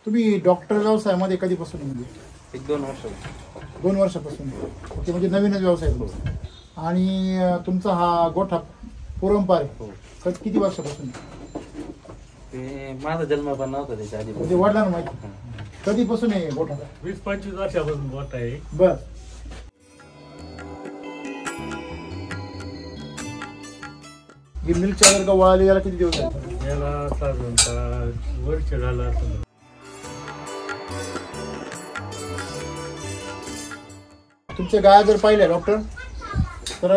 तुम्ही डॉक्टर व्यवसायामध्ये कधीपासून म्हणजे? एक 2 वर्ष. 2 वर्षापासून. ओके, म्हणजे नवीनच व्यवसाय तुमचा. आणि तुमचा हा गोठा पुरंपार आहे किती वर्षापासून? ते माझा जन्म पण नव्हता त्याच्या आधी. म्हणजे वडिलांना माहिती. कधीपासून आहे गोठा? 20-25 वर्षापासून गोठा आहे. बर. ही मिल्क चार्जर का वळाली याला किती दिवस झाले? याला साधारणतः वर्ष झालं असं. तुमच्या गाया जर पाहिल्या डॉक्टर, तर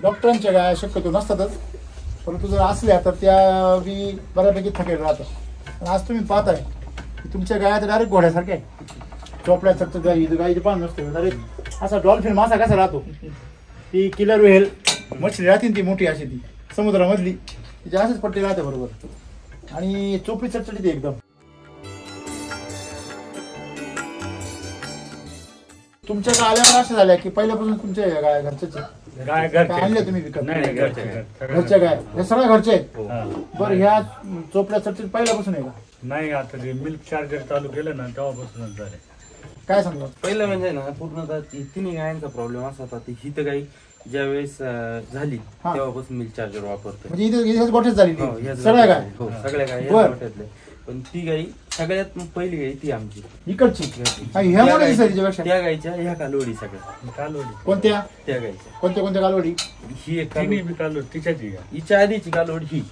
डॉक्टरांच्या गाया शक्यतो नसतातच, परंतु जर असल्या तर त्या बी बऱ्यापैकी थकेल राहतात. पण आज तुम्ही पाहताय की तुमच्या गाया तर डायरेक्ट घोड्यासारख्या आहे. चोपड्यासारखं गायीचे पान नसते डायरेक्ट. असा डॉल्फिन मासा कसा राहतो, ती किलर व्हेल मछली राहते ती मोठी अशी, ती समुद्रामधली तिची असेच पट्टी राहते बरोबर. आणि चोपडी चटचटीत एकदम. तुमच्या आल्यावर अशा झाल्या की पहिल्यापासून तुमच्या गाय घरच्याच गाय घरच्या आणल्या तुम्ही विकत? नाही, घरच्या गाय हे सगळ्या घरच्या आहेत. बरं, ह्या चोपड्या चटचटीत पहिल्यापासून आहे का? नाही, आता ते मिल्क चार्जर चालू केलं ना तेव्हापासूनच झाले. काय सांगतो? पहिलं म्हणजे ना पूर्णतः तिन्ही गायांचा प्रॉब्लेम असा होता. ती हित गाई ज्यावेळेस झाली तेव्हापासून मिल्क चार्जर वापरतो. म्हणजे इथेच गोठ्यात झाली सगळ्या गाय? हो, सगळ्या गाय गोठ्यातले. पण ती गाई सगळ्यात पहिली गाई ती आमची इकडची. त्या गायच्या ह्या कालवडी सगळ्या. कालवडी कोणत्या? त्या गायच्या. कोणत्या कालवडी? ही एक तिन्ही बी कालवडी तिच्याची गाय. हिच्या आधीची कालवडी ही.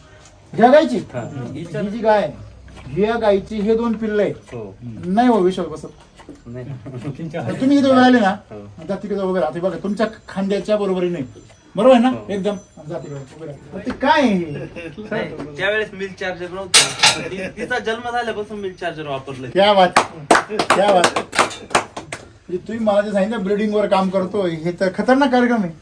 ह्या गायची? ही ही जी गाय ह्या गायची हे 2 पिल्ल आहेत. नाही हो विश्वास बसत. तुम्ही इथे राहिले ना, तिकडे उभे राहते बघा, तुमच्या खांद्याच्या बरोबरी नाही, बरोबर आहे ना? एकदम ते काय त्यावेळेस मिल्क चार्जर नव्हतं. तिचा जन्म झाल्यापासून मिल्क चार्जर वापरलं. क्या बात, क्या बात. म्हणजे तुम्ही मला जे सांगितलं ब्रीडिंग वर काम करतो, हे तर खतरनाक कार्यक्रम आहे.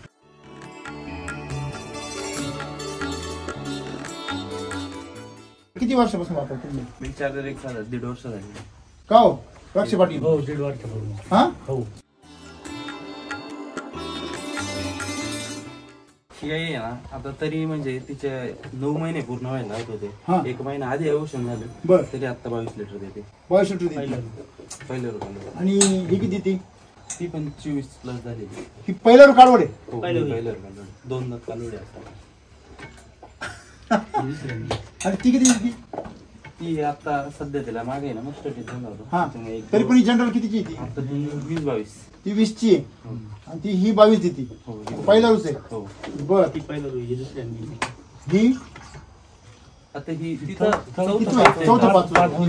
किती वर्षापासून वापरतो तुम्ही मिल्क चार्जर? 1.5 वर्ष झाली. का हो रक्ष पाटील? हो, 1.5 वर्षापासून. हा हो. ही गाई आहे ना आता तरी म्हणजे तिचे 9 महिने पूर्ण व्हायला लागत होते. 1 महिना आधी औषध झालं तरी आता 22 लिटर देते. 22 लिटर पहिल्या रुपयाला. आणि ही किती? ती पण 24 प्लस झाली. ही पहिल्या रू कालवड आहे? पहिल्या कालवड 2 दात कालवडी असतात. आणि ती किती? ती आता सध्या तिला मागे ना मस्त टिकून होतो. तरी पण जनरल कितीची ती? आता ती 20-22. ती 20ची आहे आणि ती ही 22 देती. पहिला रूच आहे. बर. ती पहिला रूच. ही दुसऱ्या. ही आता ही तिथं चौथं 5.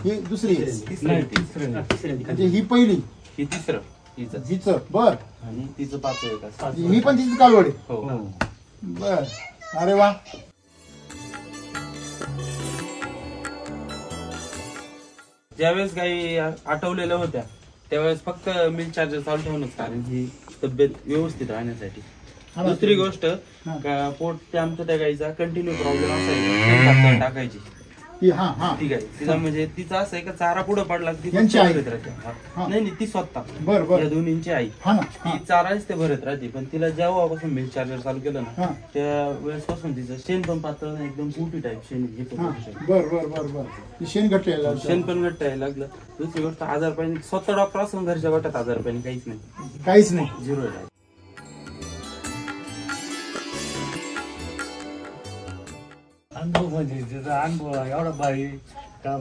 ही दुसरी म्हणजे ही पहिली, ही तिसरं हिचं. बर. आणि तिचं 5 ही पण तिची कालवड आहे. हो. बर. अरे वा. ज्यावेळेस गाई आठवलेल्या होत्या त्यावेळेस फक्त मिल्क चार्जर चालू ठेवणंच, कारण ही तब्येत व्यवस्थित राहण्यासाठी. दुसरी गोष्ट पोट ते आमच्या त्या गाईचा कंटिन्यू प्रॉब्लेम असायचा टाकायची. ठीक आहे, तिचा म्हणजे तिचा असं आहे का चारा पुढे पडला ती भरत राहते. नाही ती स्वतः या दोन्हींची आई ती चाराच ते भरत राहते. पण तिला जेव्हापासून मिल्क चार्जर चालू केलं ना त्या वेळेस पासून तिचं शेण पण पातळ एकदम मोठी टाईप शेण शेण पण घट्ट यायला लागलं. दुसरी गोष्ट आजारपणी स्वतः डॉक्टर असून घरच्या गटात आजारपणी काहीच नाही. 0 आहे. अनुभव म्हणजे त्याचा अनुभव एवढा भारी काम.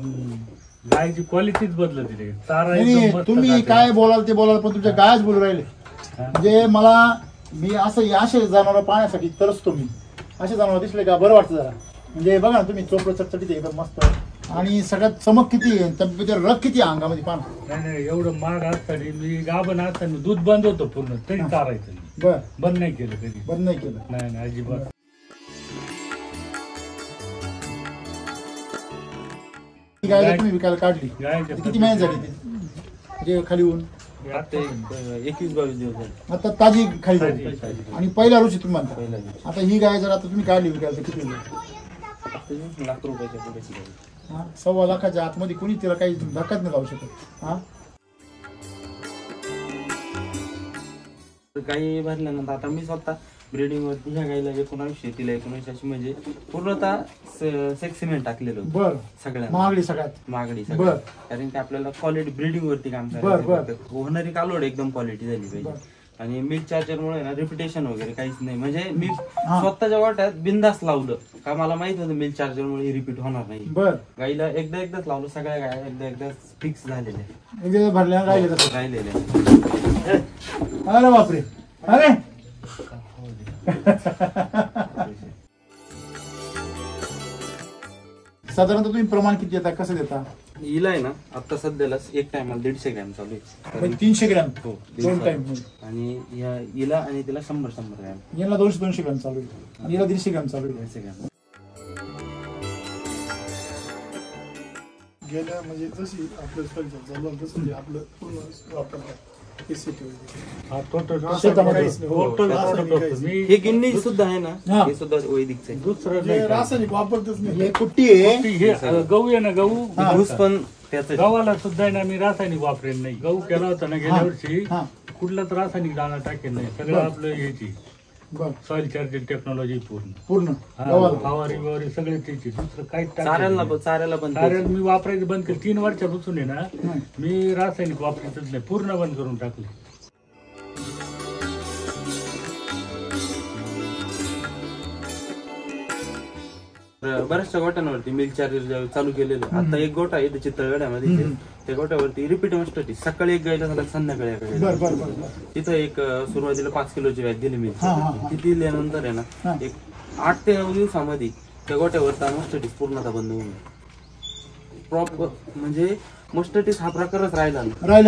गायची क्वालिटीच बदलत तिथे. चारा तुम्ही काय बोलाल ते बोलाल, पण तुमच्या गायच बोलू राहिले. म्हणजे मी असे जनावर पाहण्यासाठी तरसतो. मी असे जनावर दिसले का बरं वाटतं जरा. म्हणजे बघा ना तुम्ही, चोपडं चटचटीत एकदम मस्त. आणि सगळ्यात चमक किती आहे, तब्येतीवर रग किती आहे अंगामध्ये पाहणं. नाही, एवढं माग असताना मी गाभण असताना दूध बंद होतं पूर्ण तरी चारायचं. बंद नाही केलं कधी. बंद नाही केलं? नाही अजिबात. गाय तुम्ही विकायला काढली किती महिने झाली ती? म्हणजे खाली होऊन 21-22 दिवस झाले. आता ताजी खाली झाली. आणि पहिल्या रोजी तुम्ही म्हणता. आता ही गाय जर आता तुम्ही काढली विकायला किती ₹1 लाख पुढे. 1.25 लाखाच्या आतमध्ये कोणी तिला काही धक्काच नाही लावू शकत. काही भरल्यानंतर आता मी स्वतः ब्रिडिंग वरती ह्या गाईला 1900 तिला 1900 अशी म्हणजे पूर्णतः सेक्स सिमेंट टाकलेलं होतं. बर सगळ्यांना महागडी सगळ्यात मागणी बर. सगळं, कारण की आपल्याला क्वालिटी ब्रिडिंग वरती काम करायचं होतं. होणारी कालोड एकदम क्वालिटी झाली पाहिजे. आणि मिल्क चार्जर मुळे ना रिपिटेशन वगैरे काहीच नाही. म्हणजे मी स्वतःच्या वाट्यात बिंदास लावलं का मला माहित होतं मिल्क चार्जर मुळे रिपीट होणार नाही. बर गाईला एकदाच लावलं, सगळ्या गाया एकदाच फिक्स झालेल्या भरल्या राहिलेल्या. अरे बापरे. अरे साधारणतः तुम्ही प्रमाण किती देता, कसं देता? हिला आहे ना आता सध्याला एक टायमाला 150 ग्रॅम चालू आहे. 300 ग्रॅम हो, दोन टाइम. आणि हिला आणि तिला 100 ग्रॅम. याला 200 ग्रॅम चालू आहे आणि याला 150 ग्रॅम चालू आहे. 150 ग्रॅम. गेल्या म्हणजे जशी आपलं चालू तसं आपलं पूर्ण वापरतात. हे गिन्नी सुद्धा आहे ना, हे सुद्धा वैदिकच आहे. दुसरं रासायनिक वापरतच नाही. हे कुट्टी आहे. हे गहू आहे ना, गहू ऊस पण त्याच गव्हाला सुद्धा आहे ना मी रासायनिक वापरेल नाही. गहू केला होता ना गेल्या वर्षी, हा. कुठलाच रासायनिक दाणा टाकेल नाही. सगळं आपलं ह्याची बर सॉइल चार्जिंग टेक्नॉलॉजी पूर्ण फवारी वगैरे सगळे त्याची, दुसरं काहीच चाऱ्याला पण चाऱ्याला मी वापरायचं बंद केलं. 3 वर्षापासून आहे ना मी रासायनिक वापरायचंच नाही, पूर्ण बंद करून टाकले. बऱ्याचशा गोट्यांवरती मिल्क चार्जर चालू केलेलं. आता एक गोटा आहे चित्तळगड्यामध्ये, त्या गोट्यावरती रिपीट मस्टटी सकाळी एक गायला झाला, संध्याकाळी एक गायला. तिथं एक सुरुवातीला 5 किलोची बॅग दिली मी. ती दिल्यानंतर आहे ना एक 8 ते 9 दिवसामध्ये त्या गोट्यावर मस्टटीस पूर्णतः बंद होऊन प्रॉपर. म्हणजे मस्टटीस हा प्रकारच राहिला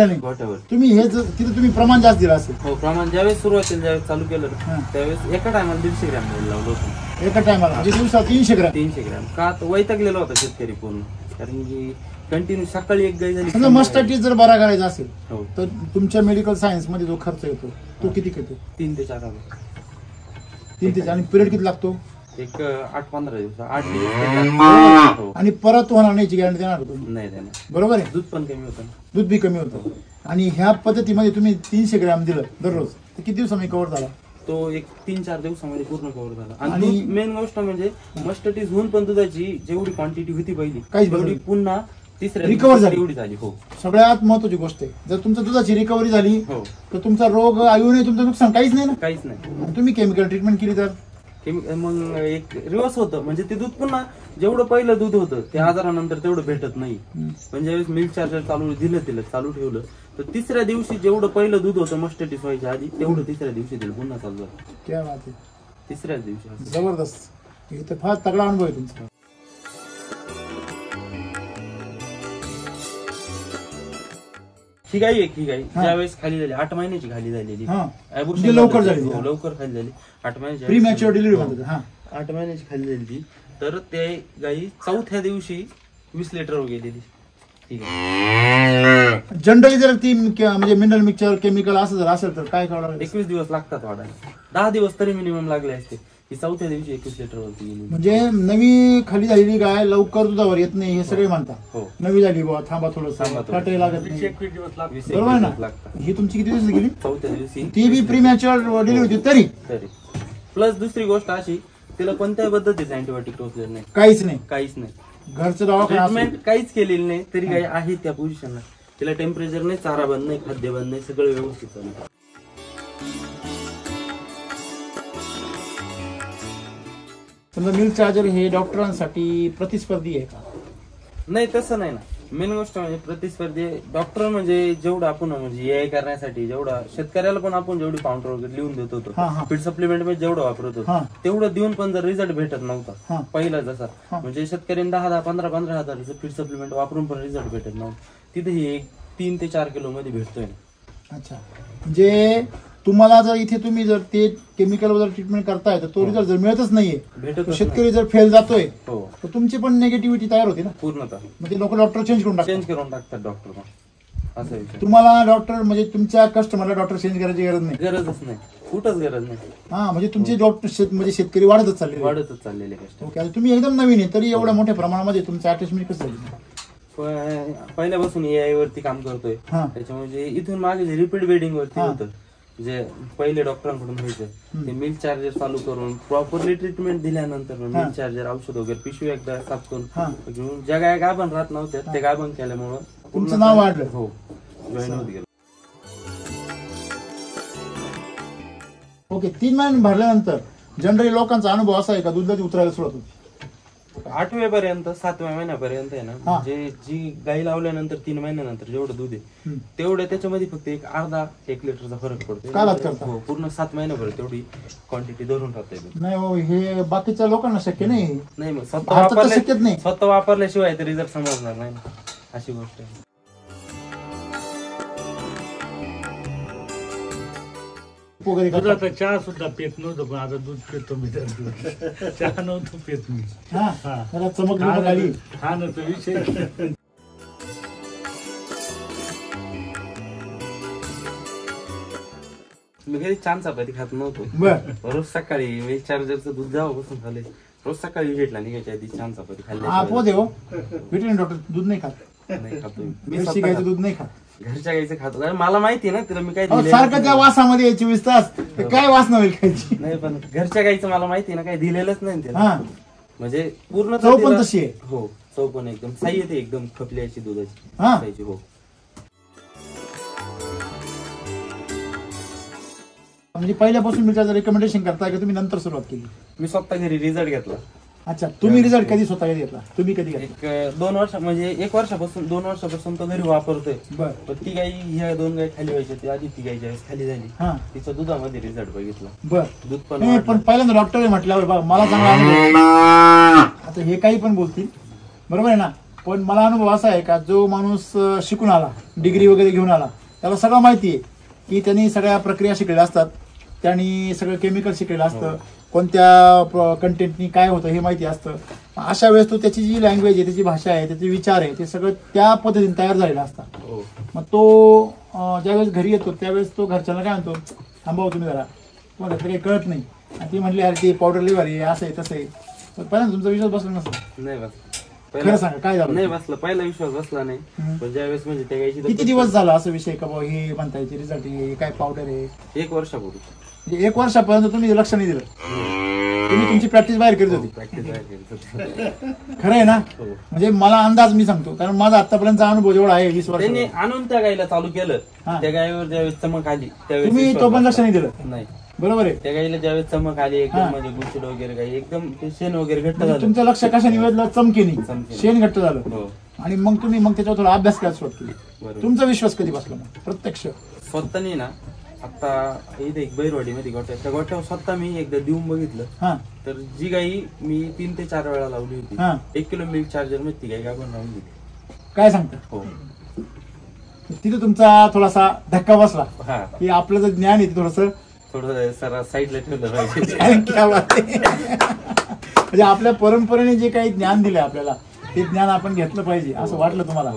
नाही गोट्यावर. तुम्ही हे तिथे तुम्ही प्रमाण जास्त दिलं असेल. हो, प्रमाण ज्यावेळेस सुरुवातीला ज्यावेळेस चालू केलं त्यावेळेस एका टायमाला 150 ग्रॅम लावलं होतं. एका टायमाला म्हणजे दिवसात 300 ग्रॅम. 300 ग्रॅम का वैतागलेला होता शेतकरी पूर्ण, कारण की कंटिन्यू सकाळी एक गाय झाली. समजा मस्टर्ड जर बरा करायचा असेल हो, तर तुमच्या मेडिकल सायन्स मध्ये जो खर्च येतो तो किती येतो? 3 ते 4 हजार. 3 ते 4. आणि पिरियड किती लागतो? एक 8-15 दिवस 8 दिवस. हो. आणि परत होणार नाही गॅरंटी देणार तुम्ही? नाही देणार. बरोबर आहे. दूध पण कमी होतं. दूध बी कमी होतं. आणि ह्या पद्धतीमध्ये तुम्ही 300 ग्रॅम दिलं दररोज तर किती दिवसांनी कव्हर झाला? तो एक 3-4 दिवसामध्ये पूर्ण कव्हर झाला. आणि मेन गोष्ट म्हणजे मस्टटीज होऊन पण दुधाची जेवढी क्वांटिटी होती पहिली तेवढी पुन्हा तिसऱ्या रिकव्हर झाली. एवढी झाली. हो, सगळ्यात महत्वाची गोष्ट आहे, जर तुमच्या दुधाची रिकव्हरी झाली हो तर तुमचा रोग आयु नाही, तुमचं नुकसान काहीच नाही ना. काहीच नाही. आणि तुम्ही केमिकल ट्रीटमेंट केली तर मग एक रिवर्स होतं. म्हणजे ते दूध पुन्हा जेवढं पहिलं दूध होतं ते आजारानंतर तेवढं भेटत नाही. पण ज्यावेळेस मिल्क चार्जर चालू चालू ठेवलं तर तिसऱ्या दिवशी जेवढं पहिलं दूध होतं मस्टटीस व्हायच्या आधी तेवढं तिसऱ्या दिवशी दिलं पुन्हा चालू झालं. क्या बात आहे. तिसऱ्याच दिवशी. जबरदस्त. इथे फार तगडा अनुभव आहे तुमचा. ही गाई ज्यावेळेस खाली झाली 8 महिन्याची खाली झालेली. लवकर झाली. लवकर खाली झाली. 8 महिन्याची प्री मॅच्युअर डिलिव्हरी म्हणतात. 8 महिन्याची खाली झाली ती. तर ते गाई 4थ्या दिवशी 20 लिटर गेलेली. जनरली जर ती म्हणजे मिनरल मिक्सचर केमिकल असं जर असेल तर काय करावं? 21 दिवस लागतात वाढायला. 10 दिवस तरी मिनिमम लागले असते. ही 4थ्या दिवशी 21 लिटर वरती गेली. म्हणजे नवी खाली झालेली गाय लवकर दुधावर येत नाही हे सगळे म्हणतात. हो, नवी झाली बुवा थांबा थोडं काटे लागत नाही. 21 दिवस लागले. बरोबर ना. ही तुमची किती दिवस गेली? 4थ्या दिवशी ती बी प्री मॅच्युअर डिलिव्हरी होती तरी. प्लस दुसरी गोष्ट अशी, तिला कोणत्याही पद्धतीचं अँटीबायोटिक टोचलेलं नाही. काहीच नाही. काहीच नाही. घरचं दवाखाना ट्रीटमेंट काहीच केलेली नाही तरी गाय आहे त्या पोझिशनला. तिला टेम्परेचर नाही, चारा बंद नाही, खाद्य बंद नाही, सगळं व्यवस्थित चालू. समजा मिल्क चार्जर हे डॉक्टरांसाठी प्रतिस्पर्धी आहे का? नाही, तसं नाही ना. मेन गोष्ट म्हणजे प्रतिस्पर्धी डॉक्टर म्हणजे जेवढं आपण म्हणजे AI करण्यासाठी जेवढा शेतकऱ्याला पण आपण जेवढी पावडर वगैरे लिहून देत होतो फीड सप्लिमेंट मध्ये जेवढं वापरत होतो तेवढं देऊन पण जर रिझल्ट भेटत नव्हता पहिला जसा, म्हणजे शेतकऱ्यांनी 10-10, 15-15 हजाराचं फीड सप्लिमेंट वापरून पण रिझल्ट भेटत नव्हतं. तिथे हे 3 ते 4 किलो मध्ये भेटतोय. अच्छा, म्हणजे तुम्हाला जर इथे तुम्ही जर ते केमिकल वगैरे ट्रीटमेंट करताय तर तो रिझल्ट जर मिळतच नाहीये, शेतकरी जर फेल जातोय तर तुमची पण निगेटिव्हिटी तयार होती ना पूर्णतः. म्हणजे लोक डॉक्टर चेंज करून टाकतात डॉक्टर. असं तुम्हाला डॉक्टर म्हणजे तुमच्या कस्टमरला डॉक्टर चेंज करायची गरज नाही. गरजच नाही, कुठंच गरज नाही. म्हणजे तुमचे डॉक्टर म्हणजे शेतकरी वाढतच चाललेले. ओके, तुम्ही एकदम नवीन आहे तरी एवढ्या मोठ्या प्रमाणामध्ये तुमचं अटॅचमेंट कसं झाली? पहिल्यापासून AI वरती काम करतोय त्याच्यामुळे इथून मागे रिपीट बेडिंग वरती होतं जे पहिले डॉक्टरांकडून व्हायचं ते मिल्क चार्जर चालू करून प्रॉपरली ट्रीटमेंट दिल्यानंतर मिल्क चार्जर औषध वगैरे पिशवी एकदा साफ करून ज्या गाय गाभण राहत नव्हत्या ते गाभण केल्यामुळं तुमचं नाव वाढलं. हो जॉईन होत गेलं. ओके, 3 महिने भरल्यानंतर जनरली लोकांचा अनुभव असा आहे का दुधाची उतरायला सुरुवात होती? 8व्या पर्यंत 7व्या महिन्यापर्यंत आहे ना, म्हणजे जी गाई लावल्यानंतर 3 महिन्यानंतर जेवढं दूध आहे तेवढं त्याच्यामध्ये फक्त अर्धा-1 लिटरचा फरक पडतो. काय बात करता? हो, पूर्ण 7 महिन्यापर्यंत तेवढी क्वांटिटी धरून राहते. नाही हो, हे बाकीच्या लोकांना शक्य नाही. नाही, मग शक्यच नाही. स्वतः वापरल्याशिवाय तरी जर समजणार नाही ना, अशी गोष्ट आहे. दुधाचा चहा सुद्धा पेत नव्हतं, पण आता दूध पेतो मी. चहा नव्हतं पेत मी. चमक आली खाण्याचा विषय. मी घरी छान चपाती खात नव्हतो. रोज सकाळी मिल्क चार्जरचं दूध जेव्हापासून खाल्ले, रोज सकाळी व्हिजिटला निघायच्या आधी छान चपाती खाल्ली. व्हिटॅमिन डॉक्टर दूध नाही खात. नाही खातो मी गायचं दूध नाही खात. घरच्या गाईचं खातो, कारण मला माहिती ना तिला मी काय सारखं त्या वासामध्ये 24 तास काय वासना होईल खायची. नाही, पण घरच्या गाईचं मला माहिती ना काही दिलेलंच नाही तिला. म्हणजे पूर्ण चव पण तशी आहे. हो, चव पण एकदम साई येते, एकदम खपल्याची दुधाची. हो, म्हणजे पहिल्यापासून मी त्याचं रेकमेंडेशन करताय का तुम्ही नंतर सुरुवात केली? मी स्वतः घरी रिझल्ट घेतला. अच्छा, तुम्ही रिझल्ट कधी स्वतः घेतला? तुम्ही कधी घेतला? 2 वर्ष, म्हणजे 1 वर्षापासून 2 वर्षापासून तो घरी वापरतोय. बरं. ती गाई, ह्या 2 गाई खाली व्हायच्या, ती आधी ती गाई ज्यावेळेस खाली झाली तिच्या दुधामध्ये रिझल्ट बघितला. बरं. दूध पण पहिल्यांदा डॉक्टर म्हटल्यावर मला चांगला अनुभव. आता हे काही पण बोलतील, बरोबर आहे ना, पण मला अनुभव असा आहे का जो माणूस शिकून आला, डिग्री वगैरे घेऊन आला, त्याला सगळं माहिती आहे की त्यांनी सगळ्या प्रक्रिया शिकलेल्या असतात, त्यांनी सगळं केमिकल शिकलेलं असतं, कोणत्या कंटेंटनी काय होतं हे माहिती असतं. अशा वेळेस तो त्याची जी लँग्वेज आहे, त्याची भाषा आहे, त्याचे विचार आहे, ते सगळं त्या पद्धतीने तयार झालेलं असतात. मग तो ज्यावेळेस घरी येतो त्यावेळेस तो घरच्यांना काय म्हणतो, थांबाव तुम्ही जरा, तुम्हाला काही कळत नाही. आणि ती म्हटली अरे ती पावडर लिव्हर आहे, असं आहे तसं आहे. पहिल्यांदा तुमचा विश्वास बसला नसतो? नाही बसला. खरं सांगा काय झालं? नाही बसला, पहिला विश्वास बसला नाही. पण ज्यावेळेस म्हणजे त्या गायची किती दिवस झाला असं विषय का बाबा हे म्हणता येते रिझल्ट हे काय पावडर आहे? 1 वर्षापूर्वी. म्हणजे 1 वर्षापर्यंत तुम्ही लक्ष नाही दिलं, तुम्ही तुमची प्रॅक्टिस बाहेर करत होती. खरं आहे ना? म्हणजे मला अंदाज मी सांगतो, कारण माझा आतापर्यंतचा अनुभव जेवढा आहे 20 वर्ष. त्यांनी आणून त्या गाईला चालू केलं, त्या गायीवर ज्यावेळेस चमक आली त्यावेळेस तुम्ही तो पण लक्ष नाही दिलं. नाही, बरोबर आहे. त्या गाईला ज्यावेळेस चमक आली एकदम, म्हणजे गुडचिड वगैरे गाई एकदम शेण वगैरे घट्ट झालं. तुमचं लक्ष कशाने वेधलं? चमकेनी, शेण घट्ट झालं. आणि मग तुम्ही त्याच्यावर थोडा अभ्यास करायला सुरुवात केली. तुमचा विश्वास कधी बसला मग प्रत्यक्ष? स्वतःनी ना, आता इथे एक बैरवाडीमध्ये गोठ्या, त्या गोठ्यावर स्वतः मी एकदा देऊन बघितलं. तर जी गाई मी 3 ते 4 वेळा लावली होती, 1 किलो मिल्क चार्जर मध्ये ती गाई गाभण राहून गेली. काय सांगता? हो. तिथे तुमचा थोडासा धक्का बसला की आपलं जे ज्ञान आहे थोडं साईडला ठेवलं पाहिजे. म्हणजे आपल्या परंपरेने जे काही ज्ञान दिलंय आपल्याला, ते ज्ञान आपण घेतलं पाहिजे असं वाटलं तुम्हाला?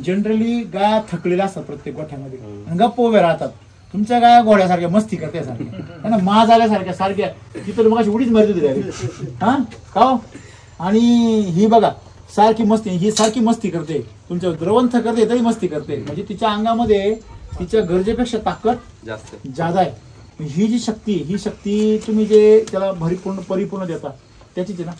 जनरली गाया थकलेल्या असतात प्रत्येक गोठ्यामध्ये, गप्प उभे राहतात. तुमच्या गाया घोड्यासारख्या मस्ती करते सारख्या, माज आल्यासारख्या सारख्या. तिथं मग अशी उडीच मारत होती हा का. आणि ही बघा सारखी मस्ती, ही सारखी मस्ती करते, तुमच्या द्रवंथ करते तरी मस्ती करते. म्हणजे तिच्या अंगामध्ये तिच्या गरजेपेक्षा ताकद जादा आहे. ही जी शक्ती, ही शक्ती तुम्ही जे त्याला परिपूर्ण देता त्याचीच आहे ना.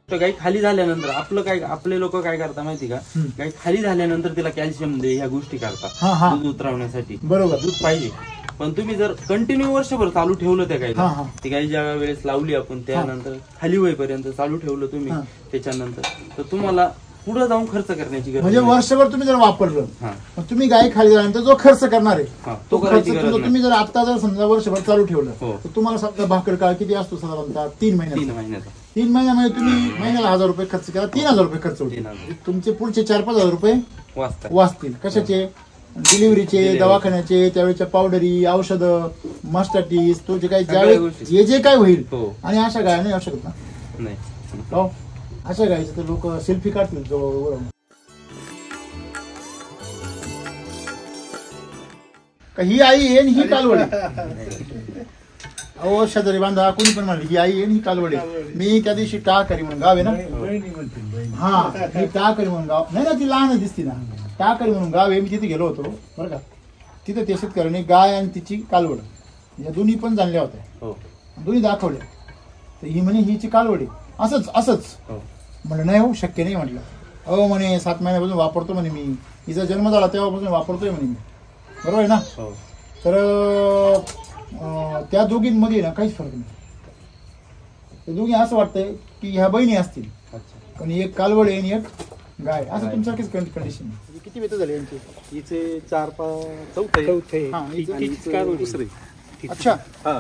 गाई खाली झाल्यानंतर आपले लोक काय करतात माहिती का, गाई खाली झाल्यानंतर तिला कॅल्शियम दे ह्या गोष्टी करतात दूध उतरवण्यासाठी. बरोबर, दूध पाहिजे. पण तुम्ही जर कंटिन्यू वर्षभर चालू ठेवलं त्या गाईला, ती गाई ज्या वेळेस लावली आपण त्यानंतर खाली होईपर्यंत चालू ठेवलं तुम्ही, त्याच्यानंतर तर तुम्हाला पुढे जाऊन खर्च करण्याची गरज. म्हणजे वर्षभर तुम्ही जर वापरलं, तुम्ही गाय खाली झाल्यानंतर जो खर्च करणार आहे तो खर्च तुम्ही जर आता जर समजा वर्षभर चालू ठेवलं तर तुम्हाला समजा भाकर काळ किती असतो साधारणतः 3 महिन्याचा. 3 महिन्यामध्ये तुम्ही महिन्याला 1000 रुपये खर्च केला, 3000 रुपये खर्च होतील. तुमचे पुढचे 4-5 हजार रुपये वाचतील. कशाचे? डिलिव्हरीचे, दवाखान्याचे, त्यावेळेच्या पावडरी, औषधं, मास्टाटीस, तो जे काही ज्यावेळेस हे जे काय होईल. आणि अशा गाया नाही येऊ शकत ना. हो, अशा गायचं तर लोक सेल्फी काढतील जवळ. ही आई आहे ही कालवडी. अहो शेजारी बांधा कोणी पण म्हणले ही आई आहे आणि ही कालवडे. मी त्या दिवशी टाकरी म्हणून गाव आहे ना, बहिणी म्हणतील बहिणी. हा मी टाकरी म्हणून गाव नाही ना, ती लहान दिसती ना, टाकरी म्हणून गाव आहे. मी तिथे गेलो होतो बरं का. तिथे ते शेतकऱ्यांनी गाय आणि तिची कालवड या दोन्ही पण जाणल्या होत्या, दोन्ही दाखवल्या. तर ही म्हणे हिची कालवडी असंच म्हणलं नाही हो शक्य नाही म्हटलं. अहो म्हणे 7 महिन्यापासून वापरतो म्हणे मी, हिचा जन्म झाला तेव्हापासून वापरतोय म्हणे मी. बरोबर आहे ना. तर त्या दोघींमध्ये ना काहीच फरक नाही. त्या दोघी असं वाटतंय की ह्या बहिणी असतील, पण एक कालवड आहे आणि एक गाय. असं तुमच्यासारखीच कंडिशन. किती वेळ झाले यांचे? हिचे 4-5 चौथे. अच्छा हा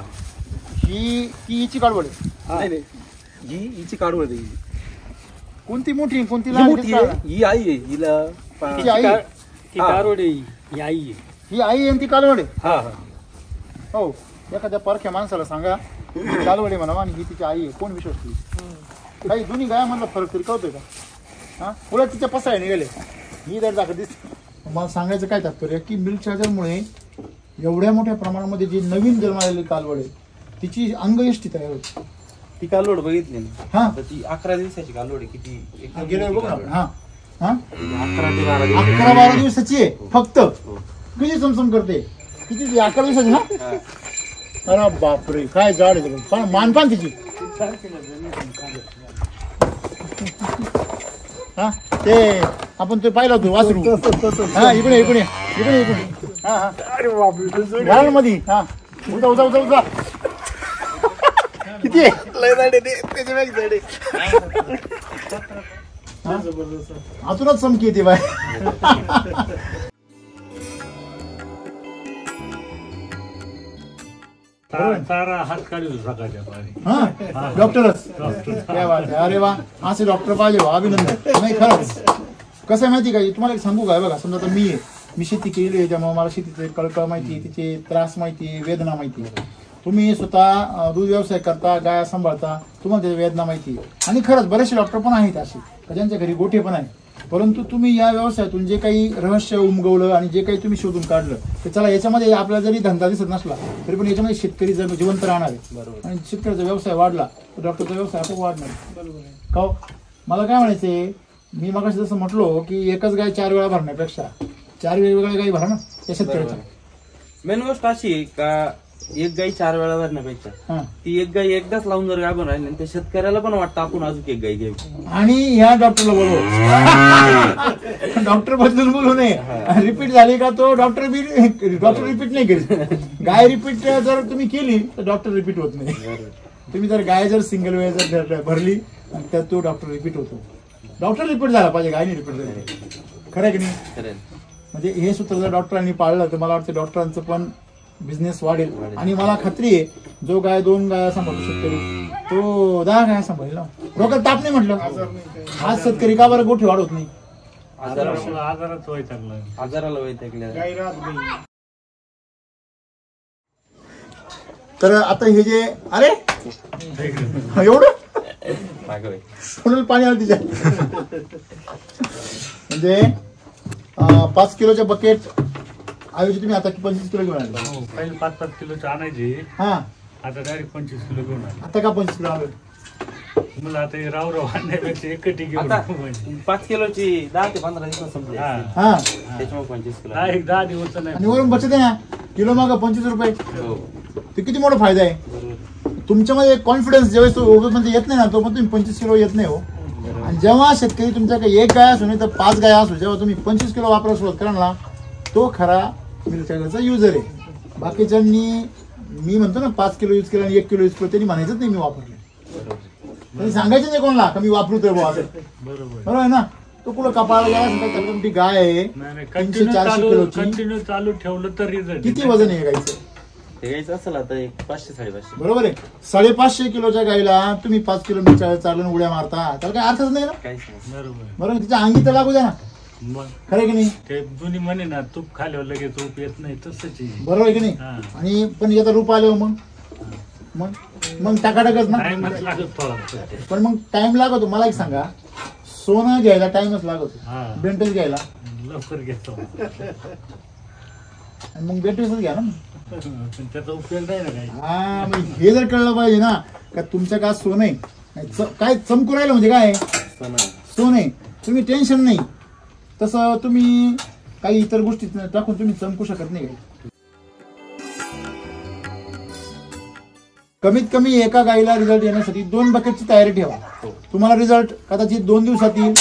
ही हिची कालवड आहे. नाही ही हिची काढवड आहे. कोणती मोठी कोणती ही लहान? मोठी आहे, ही आई आहे. हिला हिची आई आहे. ती कारवड आहे, ही आई आहे. ही आई आहे आणि ती कालवड आहे. हा हा हो एखाद्या परख्या माणसाला सांगा कालवडी म्हणावा आणि ही तिची आई आहे, कोण विश्वास ठेवी? काही दोन्ही गाया म्हणलं फरक तरी कळतोय का? हा उलट तिच्या पसाय निघाले, ही जर दाखल दिसते. मला सांगायचं काय तात्पर्य की मिल्क चार्जरमुळे एवढ्या मोठ्या प्रमाणामध्ये जी नवीन जन्मालेली कालवड आहे तिची अंगयष्टी तयार होते. ती कालवड बघितली ना, हा तर ती 11 दिवसाची कालवड आहे. किती एकदम गेल्या मोठी बघ ना कालवड. आपण. हा 11 ते 12 दिवस. 11-12 दिवसाची आहे फक्त. किती समसम करते, किती ती 11 दिवसाची ना. अरे बापरे काय जाड आहे पण मानपान तिची. हा ते आपण ते पाहिलं होतं वासरू. हा इकडे इकडे इकडे इकडे. हा हा अरे बापरे घाल मध्ये. हा उजा उजा उजा उजा. किती आहे? लय झाडे त्याच्या बॅग झाडे. आतूनच चमकी येते बाय. चारा हात काढू सकाळच्या पाणी. हा डॉक्टरच काय बात आहे. अरे वा असे डॉक्टर पाहिजे वा, अभिनंदन. नाही खरंच कसं आहे माहिती का, तुम्हाला एक सांगू काय बघा. समजा आता मी शेती केली आहे, त्यामुळे मला शेतीचे कळकळ माहिती, तिचे त्रास माहिती, वेदना माहिती. तुम्ही स्वतः दूध व्यवसाय करता, गाय सांभाळता, तुम्हाला त्याची वेदना माहिती. आणि खरंच बरेचसे डॉक्टर पण आहेत असे ज्यांच्या घरी गोठे पण आहे. परंतु तुम्ही या व्यवसायातून जे काही रहस्य उमगवलं आणि जे काही तुम्ही शोधून काढलं ते चला याच्यामध्ये आपल्याला जरी धंदा दिसत नसला तरी पण याच्यामध्ये शेतकरी जिवंत राहणार आहे. बरोबर. आणि शेतकऱ्याचा व्यवसाय वाढला तर डॉक्टरचा व्यवसाय आपोआप वाढणार. बरोबर का? मला काय म्हणायचंय, मी मगाशी जसं म्हटलो की एकच गाय 4 वेळा भरण्यापेक्षा 4 वेगवेगळ्या गायी भरा ना त्या शेतकऱ्याच्या. मेन गोष्ट अशी आहे का एक गाई 4 वेळा भरण्यापेक्षा ती एक गाई एकदाच लावून जर गाभण राहिली त्या शेतकऱ्याला पण वाटतं आपण अजून एक गाई घ्यावी. आणि ह्या डॉक्टरला बोलव. डॉक्टर बदलून बोलू नये. रिपीट झाली का तो डॉक्टर रिपीट नाही करीत. गाय रिपीट जर तुम्ही केली तर डॉक्टर रिपीट होत नाही. तुम्ही जर गाय जर सिंगल वेळ जर भरली तर तो डॉक्टर रिपीट होतो. डॉक्टर रिपीट झाला पाहिजे, गाय नाही रिपीट झाली. खरं की नाही? म्हणजे हे सूत्र जर डॉक्टरांनी पाळलं तर मला वाटतं डॉक्टरांचं पण बिझनेस वाढेल. आणि मला खात्री आहे जो गाय 2 गाया सांभाळतो शेतकरी तो 10 गाया सांभाळेल ना. डोक्यात ताप नाही म्हटलं. आज शेतकरी का बरं गोठी वाढवत नाही? आजाराच वय चांगलं, आजाराला वैतागल्या. तर आता हे जे अरे एवढं कोणाला पाणी आलं तिच्या. म्हणजे 5 किलोच्या बकेट ऐवजी तुम्ही आता 25 किलो घेऊन आले. पहिले 5-5 किलोचे आणायचे, हा आता डायरेक्ट 25 किलो घेऊन आले. आता का 25 किलो आले? मला आता हे राव आणण्यापेक्षा एकटी घेऊन आता 5 किलोची 10 ते 15 दिवस संपले. हा त्याच्यामुळे 25 किलो. डायरेक्ट 10 दिवस नाही. आणि वरून बचत आहे ना, किलो माग 25 रुपये. ते किती मोठा फायदा आहे. तुमच्यामध्ये कॉन्फिडन्स ज्यावेळेस म्हणजे येत नाही ना तो पण तुम्ही 25 किलो येत नाही हो. आणि जेव्हा शेतकरी तुमच्याकडे 1 गाय असो नाही तर 5 गाय असो, जेव्हा तुम्ही 25 किलो वापरायला सुरुवात कराल ना तो खरा मिल्क चार्जरचा युजर आहे. बाकीच्यांनी मी म्हणतो ना 5 किलो यूज केला आणि 1 किलो यूज केलं त्यांनी म्हणायचंच नाही मी वापरले. त्यांनी सांगायचं नाही कोणाला का मी वापरतोय बुवा असं. बरोबर आहे ना. तो कुठं कपाळाला गेला ती गाय आहे 300-400 किलोची. कंटिन्यू चालू ठेवलं तरी किती वजन आहे गायचं? ते गायचं असेल आता 500-550. बरोबर आहे. 550 किलोच्या गायला तुम्ही 5 किलो मिल्क चार्जर चालून उड्या मारता त्याला काही अर्थच नाही ना. बरोबर. तिच्या अंगी तर लागू द्या ना. खरं की नाही? ते जुनी म्हणे ना तूप खाल्यावर लगेच तूप येत नाही तसंच. बरोबर आहे की नाही? आणि पण याचा रूप आल्यावर मग मग टाकाटाकच ना. पण मग टाइम लागतो. मला एक सांगा, सोनं घ्यायला टाइमच लागतो, बेंटच घ्यायला लवकर घेतो. आणि मग बॅटरीच घ्या ना. पण त्याचा उपयोग नाही ना काही. हा मग हे जर कळलं पाहिजे ना का तुमचं का सोनं आहे काय चमकू राहिलं म्हणजे काय सोनं आहे, तुम्ही टेन्शन नाही. तसं तुम्ही काही इतर गोष्टी टाकून तुम्ही चमकू शकत नाही. कमीत कमी एका गाईला रिझल्ट येण्यासाठी 2 बकेटची तयारी ठेवा. तुम्हाला रिझल्ट कदाचित 2 दिवसात येईल,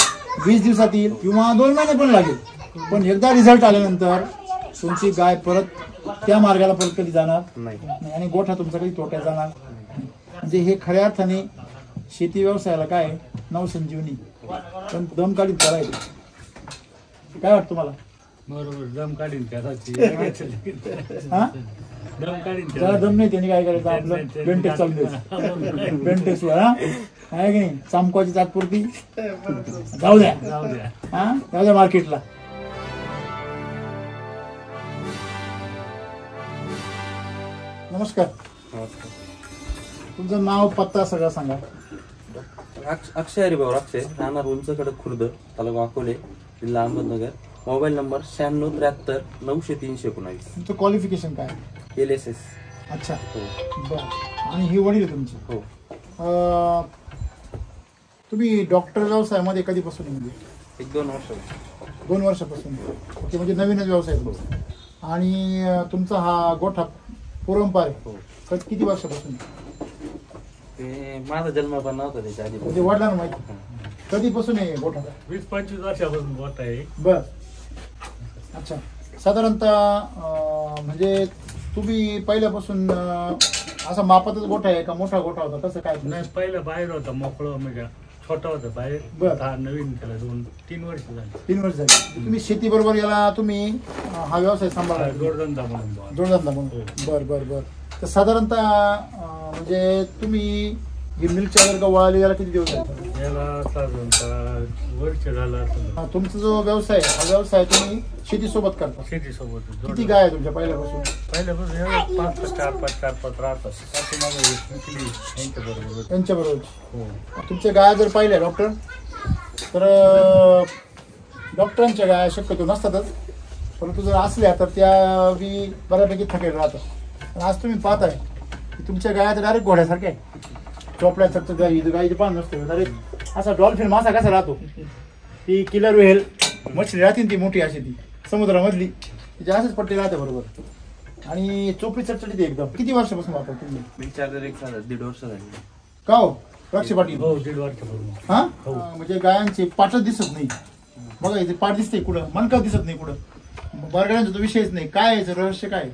20 दिवसात येईल किंवा 2 महिने पण लागेल. पण एकदा रिझल्ट आल्यानंतर तुमची गाय परत त्या मार्गाला परत कधी जाणार नाही आणि गोठा तुमचा कधी तोट्यात जाणार. म्हणजे हे खऱ्या अर्थाने शेती व्यवसायाला काय नवसंजीवनी, पण दम काढीत करायचं. काय वाटतं तुम्हाला? बरोबर, दम काढीन त्याची. हा दम काढीन ज्याला दम नाही त्याने काय करायचं, आपलं बेंटेक्स चालू द्यायचं. बेंटेक्स वर आहे की नाही, चामकवाची तात्पुरती जाऊ द्या. जाऊ द्या. हा जाऊ द्या मार्केटला. नमस्कार. तुमचं नाव पत्ता सगळं सांगा. अक्षय हरिभाऊ अक्षय, राहणार उंचकडे खुर्द, तालुका अकोले, जिल्हा अहमदनगर. Mobile number 9673 900 319. तुमचं क्वालिफिकेशन काय? LSS. अच्छा हो बरं. आणि ही वडील आहे तुमची? हो. तुम्ही डॉक्टर व्यवसायामध्ये कधीपासून म्हणजे? 1-2 वर्ष. 2 वर्षापासून. ओके, म्हणजे नवीनच व्यवसाय तुमचा. आणि तुमचा हा गोठा पुरंपार आहे. हो. किती वर्षापासून? ते माझा जन्म पण नव्हता त्याच्या आधी. म्हणजे वडिलांना माहिती. कधीपासून आहे गोठा? 20-25 वर्षापासून गोठा आहे. बर. अच्छा. साधारणतः म्हणजे तुम्ही पहिल्यापासून असा मापातच गोठा आहे का मोठा गोठा होता, कसं काय? नाही, पहिला बाहेर होता मोकळं, म्हणजे छोटा होता बाहेर. बरं. हा नवीन त्याला 2-3 वर्ष झाली. 3 वर्ष झाली. तुम्ही शेती बरोबर याला तुम्ही हा व्यवसाय सांभाळा? जोडधंदा म्हणून. जोडधंदा म्हणून. बर बर बर. तर साधारणतः म्हणजे तुम्ही ही मिल्क चार्जर का वळाली याला किती दिवस झाले? याला साधारणतः वर्ष झालं असं. तुमचा जो व्यवसाय हा व्यवसाय तुम्ही शेतीसोबत करता? शेतीसोबत. किती गाय आहे तुमच्या पहिल्यापासून? पहिल्यापासून 4-5 राहतात. त्यांच्याबरोबर. त्यांच्याबरोबर. हो. तुमच्या गाया जर पाहिल्या डॉक्टर, तर डॉक्टरांच्या गाया शक्यतो नसतातच, परंतु जर असल्या तर त्या बी बऱ्यापैकी थकेल राहतात. आणि आज तुम्ही पाहताय की तुमच्या गाया तर डायरेक्ट घोड्यासारख्या आहे. चोपड्यासारखं गाईचं पान नसतं, डायरेक्ट असा डॉल्फिन मासा कसा राहतो, ती किलर व्हेल मछली राहते ती मोठी अशी, ती समुद्रामधली, तिची असेच पट्टी राहते बरोबर. आणि चोपडी चटचटी एकदम. किती वर्षापासून वापरतो तुम्ही? मिल्क चार्जर 1.5 वर्ष झाली. का हो लक्ष पाटील? हो, 1.5 वर्षापासून. हा म्हणजे गायांचे पाठच दिसत नाही. बघा इथे पाठ दिसते कुठं, मनका दिसत नाही कुठं. बरगड्यांचा तो विषयच नाही. काय याचं रहस्य काय?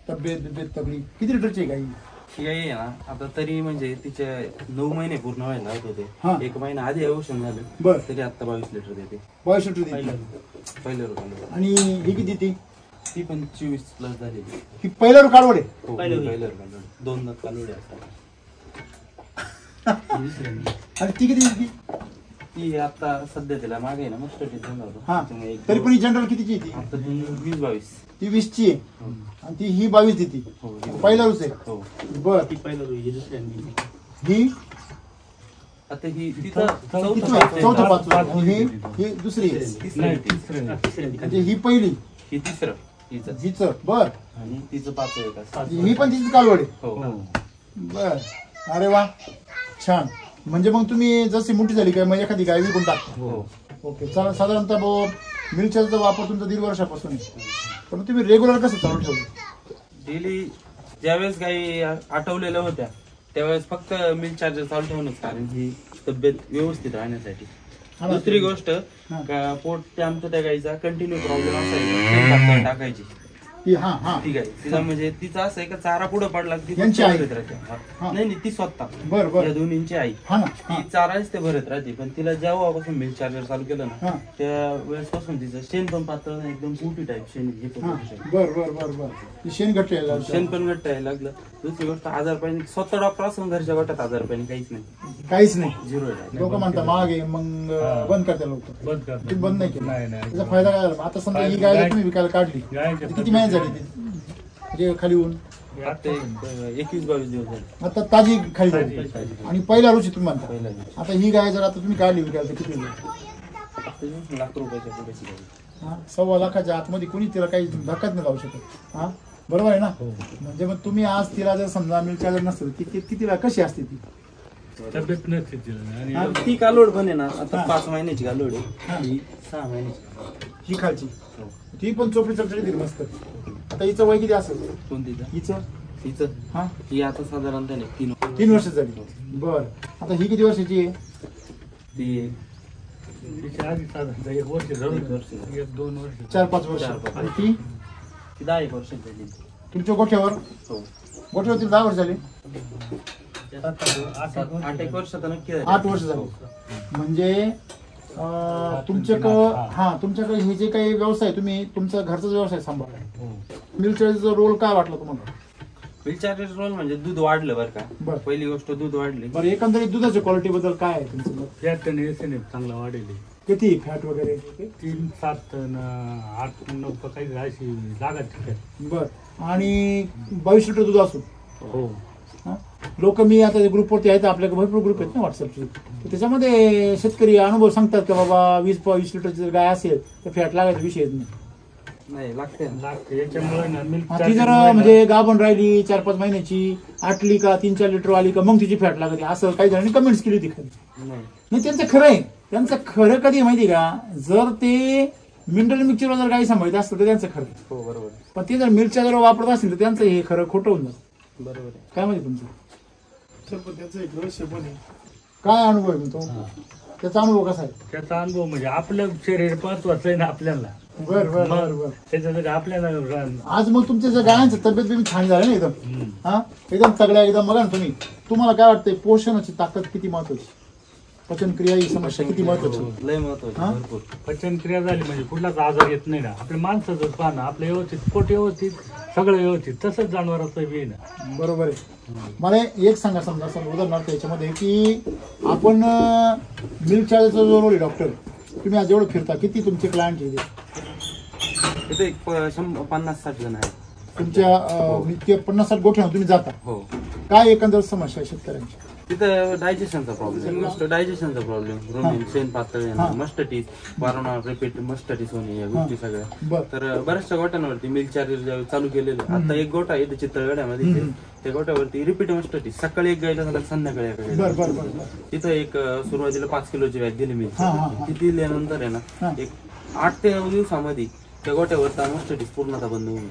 तब्येत तगडी. किती लिटरची गाई? ही गाई आहे ना आता तरी म्हणजे तिचे 9 महिने पूर्ण व्हायला लावत हा. होते. 1 महिना आधी औषध झालं बरं. तरी आता 22 लिटर देते. 22 लिटर देते. पहिल्या रुपयाला. आणि ही किती ती? ती पण 24+ झाली. ही पहिल्या रू काढवडे? हो, पहिल्या रुपयाला 2 दात कालवडे असतात. आणि ती किती ती? ती आता सध्या तिला मागे आहे ना मस्त हा. तरी पण ही जनरल कितीची आहे ती? आता ती 20-22. ती 20ची आहे आणि ती ही 22 देते. हो. पहिला रूच आहे. हो. बर. ती पहिल्या रुपये ही आता ही तिथं चौथं पाचवं आणि ही दुसरी आहे. म्हणजे ही पहिली, ही तिसरं हिचं हिचं. बर. आणि तिचं 5 आहे. ही पण तिची कालवडे? हो. बर. अरे वा, छान. म्हणजे मग तुम्ही जशी मोठी झाली काय मग एखादी गाय विकून टाकता? हो. ओके. साधारणतः मिल्क चार्जरचा वापर तुमचा 1.5 वर्षापासून आहे, पण तुम्ही रेग्युलर कसं चालू ठेवलं? डेली ज्यावेळेस गाई आठवलेल्या होत्या त्यावेळेस फक्त मिल्क चार्जर चालू ठेवूनच, कारण ही तब्येत व्यवस्थित राहण्यासाठी. दुसरी गोष्ट पोट ते आमच्या त्या गाईचा कंटिन्यू प्रॉब्लेम असायचा टाकायची. हा हा ठीक आहे. तिला म्हणजे तिचं असं आहे का चारा पुढे पडला ती यांची आई? भरत राहते. नाही नाही, ती स्वतः बर बर. या दोन्हींची आई. हा ना. ती चाराच ते भरत राहते. पण तिला जेव्हापासून मिल्क चार्जर चालू केलं ना त्या वेळेस पासून तिचं शेण पण पातळ नाही, एकदम मोठी टाईप शेण. बर बर बर बर. ती शेण घट्ट यायला लागलं. शेण पण घट्ट यायला लागलं. दुसरी गोष्ट आजारपणी स्वतः डॉक्टर असून घरच्या गटात आजारपणी काहीच नाही. काहीच नाही. 0 आहे. लोक म्हणतात मागे मग बंद करते लोक. बंद करतो. तुम्ही बंद नाही केलं? नाही. त्याचा फायदा काय झाला? आता समजा ही गाय तुम्ही विकायला काढली, किती महिने झाली ती म्हणजे खाली होऊन? आता 21-22 दिवस झाले. आता ताजी खाली झाली आणि पहिला रुची तुम्ही म्हणता. पहिला दिवस. आता ही गाय जर आता तुम्ही काढली विकायला तर किती होईल? लाख रुपयाच्या पुढे. हा 1.25 लाखाच्या आतमध्ये कोणी तिला काही धक्काच नाही लावू शकत. हा बरोबर आहे ना. म्हणजे मग तुम्ही आज तिला जर समजा मिल्क चार्जर नसतं ती किती कशी असते ती तब्येत नसते तिला. आणि ती कालोड पण आहे ना आता 5 महिन्याची कालोड आहे, ही 6 महिन्याची. ही खालची ती पण चोपडी चपडी दिली मस्त. आता हिचं वय किती असेल? कोणती हिचं हा ही आता साधारणतः 3 वर्ष झाली. बर आता ही किती वर्षाची आहे? ती तिच्या आधी साधारणतः 1 वर्ष झालं, 1-2 वर्ष. 4-5 वर्ष. आणि ती 10 वर्षाची झाली. तुमच्या गोठ्यावर हो गोठ्यावर 10 वर्ष झाली. 8 वर्ष तर नक्की झाली. 8 वर्ष झाली. म्हणजे तुमच्याकडे हे जे काही व्यवसाय तुम्ही तुमचा घरचाच व्यवसाय सांभाळला. मिल्क चार्जरचा रोल काय वाटला तुम्हाला? मिल्क चार्जर रोल म्हणजे दूध वाढलं बरं का. बरं. पहिली गोष्ट दूध वाढली. बरं एकंदरीत दुधाच्या क्वालिटी बद्दल काय आहे तुमचं मत? फॅट आणि एसएनएफ चांगला वाढेल. किती फॅट वगैरे? 3-7 8-9 काही अशी लागत. बर आणि 22 लिटर दूध असू. हो लोक मी आता ग्रुपवरती आहेत आपल्याकडे भरपूर ग्रुप आहेत ना व्हॉट्सअपचे, तर त्याच्यामध्ये शेतकरी अनुभव सांगतात की बाबा 20-22 लिटरची जर गाय असेल तर फॅट लागायचा विषयच नाही लागते याच्यामुळे ती जर म्हणजे गाभण राहिली 4-5 महिन्याची आटली का 3-4 लिटर आली का मग तिची फॅट लागते असं काही जणांनी कमेंट्स केली होती. खरी नाही त्यांचं खरं आहे. त्यांचं खरं कधी माहिती का, जर ते मिनरल मिक्सचर जर गाय सांभाळत असतं तर त्यांचं खरं. हो बरोबर. पण ते जर मिरच्या जर वापरत असेल तर त्यांचं हे खरं खोटं होऊन जातं. बरोबर आहे. काय माहिती तुमचं? पण त्याचं एक रहस्य पण आहे. काय अनुभव आहे तो? त्याचा अनुभव कसा आहे? त्याचा अनुभव म्हणजे आपलं शरीर महत्वाचं आहे ना आपल्याला. बर बर बर बर. त्याच्यासाठी आपल्याला आज मग तुमच्या जर गायांचं तब्येत बिम छान झाली ना एकदम, हा एकदम तगड्या एकदम. बघा ना तुम्ही, तुम्हाला काय वाटतंय पोषणाची ताकद किती महत्वाची, पचनक्रिया ही समस्या किती महत्वाची? लय महत्वाची. हा? भरपूर. पचनक्रिया झाली म्हणजे कुठलाच आजार येत नाही ना. आपल्या माणसाचं पाहणं आपलं व्यवस्थित, पोट व्यवस्थित, सगळं व्यवस्थित, तसंच जनावराचं बी ना. बरोबर आहे. मला एक सांगा, समजा उदाहरणार्थ याच्यामध्ये की आपण मिल्क चार्जरचा जो रोल आहे डॉक्टर, तुम्ही आज जेवढं फिरता किती तुमचे क्लायंट आहे इथे एक 50-60 जण आहेत तुमच्या 50-60 गोठ्यावर तुम्ही जाता? हो. काय एकंदर समस्या आहे शेतकऱ्यांची? तिथं डायजेशनचा प्रॉब्लेम, डायजेशनचा प्रॉब्लेम, रुमिन, शेण पातळ येणं, मस्टटीस, वारंवार रिपीट मस्टटीस होणे, या गोष्टी सगळ्या. तर बऱ्याचशा गोट्यांवरती मिल्क चार्जर चालू केलेलं. आता एक गोठा आहे चित्रगड्यामध्ये, त्या गोट्यावरती रिपीट मस्टटीस सकाळी एक गायला झाला, संध्याकाळी एक गायला. तिथं एक सुरुवातीला 5 किलोची बॅग दिली मी. ती दिल्यानंतर आहे ना एक 8 ते 9 दिवसामध्ये त्या गोट्यावर मस्टटीस पूर्णतः बंद होऊन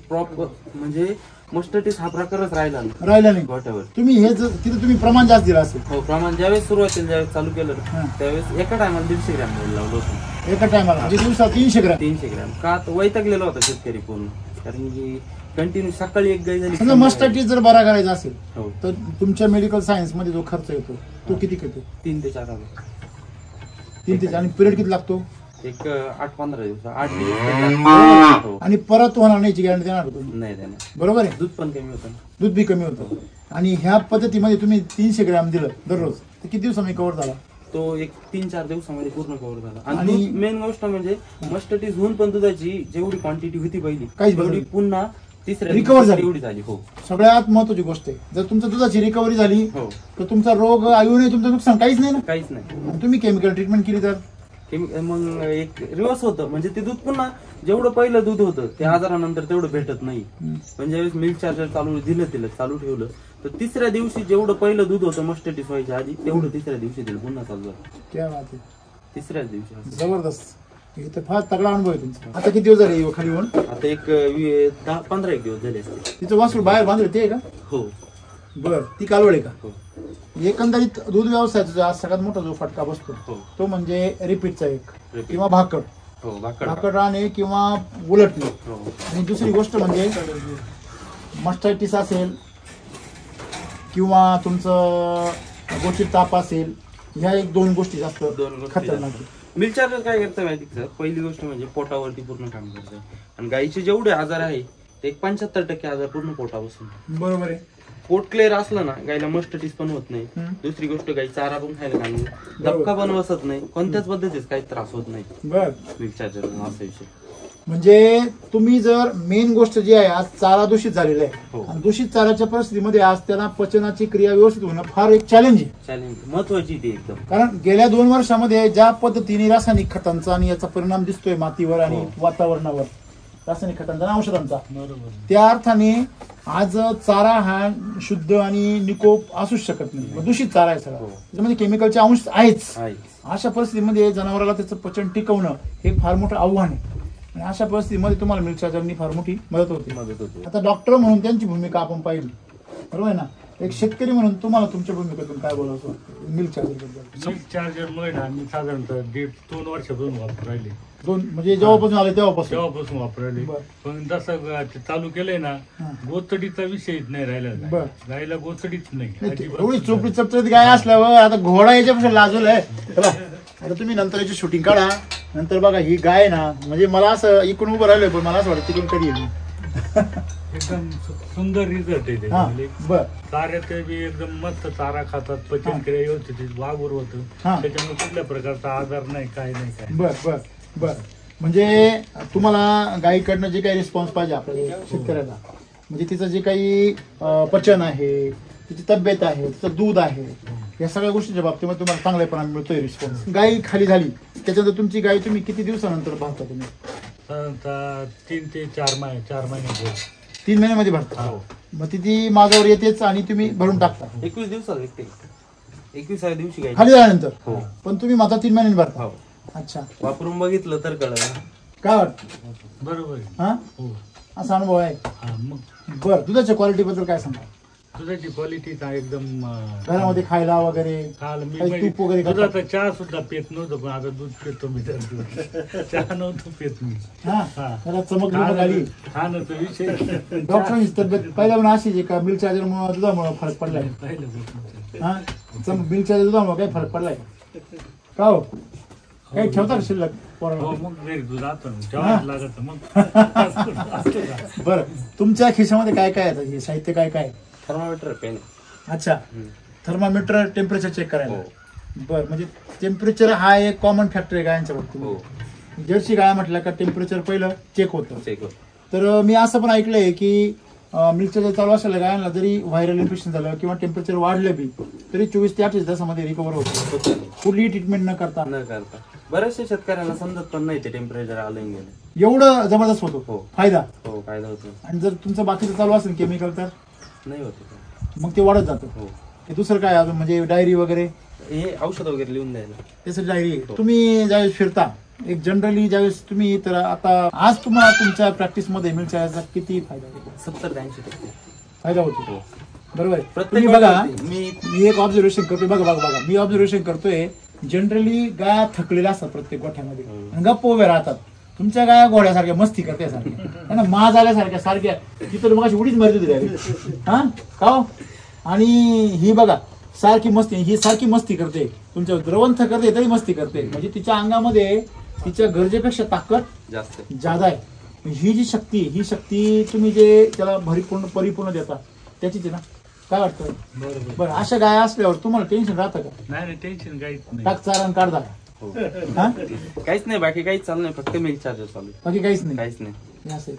प्रॉपर, म्हणजे मस्टटीस हा प्रकारच राहिला नाही गोट्यावर. तुम्ही हे तिथे तुम्ही प्रमाण जास्त दिलं असेल? हो प्रमाण. ज्यावेळेस सुरुवातीला ज्यावेळेस चालू केलं त्यावेळेस एका टायमाला 150 ग्रॅम लावलं होतं. एका टायमाला म्हणजे दिवसात 300 ग्रॅम? 300 ग्रॅम. का तर वैतागलेला होता शेतकरी पूर्ण, कारण की कंटिन्यू सकाळी एक गाय झाली. समजा मस्टटीस जर बरा करायचा असेल हो तर तुमच्या मेडिकल सायन्स मध्ये जो खर्च येतो तो किती येतो? 3 ते 4 हजार. 3 ते 4. आणि पिरियड किती लागतो? एक 8-15 दिवस, 8 दिवस. हो. आणि परत होणार नाही गॅरंटी देणार तुम्ही? नाही देणार. बरोबर आहे. दूध पण कमी होतं. दूध बी कमी होतं. आणि ह्या पद्धतीमध्ये तुम्ही 300 ग्रॅम दिलं दररोज तर किती दिवसांनी कव्हर झाला? तो एक 3-4 दिवसामध्ये पूर्ण कव्हर झाला. आणि मेन गोष्ट म्हणजे मस्टटीस होऊन पण दुधाची जेवढी क्वांटिटी होती पहिली तेवढी पुन्हा तिसऱ्या रिकवर झाली. एवढी झाली. हो. सगळ्यात महत्वाची गोष्ट आहे, जर तुमच्या दुधाची रिकव्हरी झाली हो तर तुमचा रोग आयु नाही, तुमचं नुकसान काहीच नाही ना. काहीच नाही. आणि तुम्ही केमिकल ट्रीटमेंट केली तर मग एक रिवर्स होतं, म्हणजे ते दूध पुन्हा जेवढं पहिलं दूध होतं ते आजारानंतर तेवढं भेटत नाही. पण ज्यावेळेस मिल्क चार्जर चालू ठेवलं तर तिसऱ्या दिवशी जेवढं पहिलं दूध होतं मस्टटीस व्हायच्या आधी तेवढं तिसऱ्या दिवशी दिलं पुन्हा चालू झालं. क्या बात आहे. तिसऱ्याच दिवशी. जबरदस्त. इथं फार तगडा अनुभव आहे तुमचा. आता किती दिवस झाले खाली होऊन? आता एक 10-15 दिवस झाले असते. तिचं वासरू बाहेर बांधलं ते का? हो. बर. ती कालवड आहे का? हो. एकंदरीत दूध व्यवसायाचा आज सगळ्यात मोठा जो फटका बसतो तो म्हणजे रिपीटचा एक किंवा भाकड. हो. भाकड राहणे किंवा उलटणे. आणि दुसरी गोष्ट म्हणजे मस्टायटिस असेल किंवा तुमचं गोचिड ताप असेल, ह्या 1-2 गोष्टी जास्त खतरनाक. मिल्क चार्जर काय करतं माहिती सर? पहिली गोष्ट म्हणजे पोटावरती पूर्ण काम करतं. आणि गायीचे जेवढे आजार आहे ते 75% आजार पूर्ण पोटापासून. बरोबर आहे. पोट क्लिअर असलं ना गायला मस्टटीस पण होत नाही. दुसरी गोष्ट गाई चारा पण खायला घालणे, धक्का पण बसत नाही, कोणत्याच पद्धतीच काही त्रास होत नाही बर मिल्क चार्जर. असा विषय म्हणजे तुम्ही जर मेन गोष्ट जी आहे, आज चारा दूषित झालेला आहे हो. आणि दूषित चाऱ्याच्या परिस्थितीमध्ये आज त्यांना पचनाची क्रिया व्यवस्थित होणं फार एक चॅलेंज आहे. चॅलेंज महत्वाची ती एकदम. कारण गेल्या 2 वर्षामध्ये ज्या पद्धतीने रासायनिक खतांचा आणि याचा परिणाम दिसतोय मातीवर आणि वातावरणावर, रासायनिक खतांचा आणि औषधांचा, बरोबर. त्या अर्थाने आज चारा हा शुद्ध आणि निकोप असूच शकत नाही. दूषित चारा आहे सगळा, त्याच्यामध्ये केमिकलचे अंश आहेच. अशा परिस्थितीमध्ये जनावराला त्याचं पचन टिकवणं हे फार मोठं आव्हान आहे आणि अशा परिस्थितीमध्ये तुम्हाला मिल्क चार्जरनी फार मोठी मदत होते. आता डॉक्टर म्हणून त्यांची भूमिका आपण पाहिली, बरोबर आहे ना. एक शेतकरी म्हणून तुम्हाला तुमच्या भूमिकेतून काय बोलायचं वाटतं मिल्क चार्जर बद्दल? मिल्क चार्जरमुळे ना मी साधारणतः 1.5-2 वर्षापासून वापरायले. म्हणजे जेव्हापासून आले तेव्हापासून वापरायले. पण जसं ते चालू केलंय ना, गोचडीचा विषयच नाही राहिला. गायला गोचडीच नाही. एवढी चोपडी चपचपीत गाय असल्यावर आता घोडा याच्यापेक्षा लाजवलाय. आता तुम्ही नंतर याची शूटिंग काढा, नंतर बघा ही गाय ना, म्हणजे मला असं इकडून उभं राहिलोय पण मला असं वाटतं तिकडून कधी येईल. एकदम सुंदर रिझल्ट आहे ते. चाऱ्यात बी एकदम मस्त चारा खातात, पचन क्रिया व्यवस्थित वाघूर होतं, त्याच्यामुळे कुठल्या प्रकारचा आजार नाही, काय नाही काय. बर म्हणजे तुम्हाला गायीकडनं जे काही रिस्पॉन्स पाहिजे आपल्याला शेतकऱ्याला, म्हणजे तिचं जे काही पचन आहे, तिची तब्येत आहे, तिचं दूध आहे, या सगळ्या गोष्टीच्या बाबतीमध्ये तुम्हाला चांगल्यापणाने मिळतोय रिस्पॉन्स. गायी खाली झाली त्याच्यानंतर तुमची गाय तुम्ही किती दिवसानंतर पाहता? तुम्ही 3 ते 4 महिने 3 महिन्यामध्ये भरता. मग ती माझ्यावर येतेच आणि तुम्ही भरून टाकता. 21 दिवसात विकते. 21व्या दिवशी गाय खाली झाल्यानंतर. पण तुम्ही माझा 3 महिन्यांनी भरता. अच्छा, वापरून बघितलं तर कळलं. काय वाटतं? बरोबर. हा, असा अनुभव आहे. बरं, दुधाच्या क्वालिटी बद्दल काय सांगा? दुधाची क्वालिटी एकदम घरामध्ये खायला वगैरे तूप वगैरे दुधाचा चहा सुद्धा पेत नव्हतं, पण आता दूध पेतो मी. चहा नव्हतं पेत मी. त्याला चमक आली. खाण्याचा विषय. डॉक्टरांची तब्येत पहिल्या पण अशीच आहे का? मिल्क चार्जर मुळे दुधामुळे फरक पडलाय? हा, मिल्क चार्जर दुधामुळे काय फरक पडलाय का? हो, काही ठेवता का शिल्लक? बरं, तुमच्या खिशामध्ये काय काय आहे? साहित्य काय काय? Thermometer, pen. अच्छा, थर्मामीटर टेम्परेचर चेक करायला. बरं, म्हणजे टेम्परेचर हा एक कॉमन फॅक्टर आहे गायांच्या बाबतीत. जर्सी गाय म्हटलं का टेम्परेचर पहिलं चेक होतं. तर मी असं पण ऐकलंय की मिल्क चार्जर चालू असलेल्या गायांना जरी व्हायरल इन्फेक्शन झालं किंवा टेम्परेचर वाढलं बी तरी 24 ते 28 तासामध्ये रिकवर होतं, कुठलीही ट्रीटमेंट न करता. बऱ्याचशा शेतकऱ्यांना समजत पण नाही ते टेम्परेचर आलं गेलं. एवढं जबरदस्त होतो फायदा. फायदा होतो. आणि जर तुमचं बाकीचं चालू असेल केमिकल तर नाही होत, मग ते वाढत जातं. हे दुसरं काय अजून म्हणजे डायरी वगैरे? हे औषध वगैरे लिहून द्यायला त्याचं डायरी. तुम्ही ज्यावेळेस फिरता एक जनरली ज्यावेळेस तुम्ही, तर आता आज तुम्हाला तुमच्या प्रॅक्टिस मध्ये मिल्क चार्जरचा किती फायदा होतो? 70-80% फायदा होतो. बरोबर आहे. तुम्ही बघा, मी एक ऑब्झर्वेशन करतोय. बघा मी ऑब्झर्वेशन करतोय, जनरली गाया थकलेल्या असतात प्रत्येक गोठ्यामध्ये आणि गप्प उभे राहतात. तुमच्या गाया घोड्यासारख्या मस्ती करते सारख्या, माज आल्यासारख्या सारख्या. तिथं मग अशी उडीच मारत होती हा का? आणि ही बघा सारखी मस्ती, ही सारखी मस्ती करते, तुमच्या द्रवंथ करते तरी मस्ती करते. म्हणजे तिच्या अंगामध्ये तिच्या गरजेपेक्षा ताकद जादा आहे. ही जी शक्ती, ही शक्ती तुम्ही जे त्याला परिपूर्ण देता त्याचीच आहे ना. काय वाटतं? बरं, अशा गाया असल्यावर तुम्हाला टेन्शन राहतं का? नाही, टेन्शन काहीच नाही. टाक चारण काढता काहीच नाही, बाकी काहीच चालू नाही, फक्त मिल्क चार्जर चालू. बाकी काहीच नाही.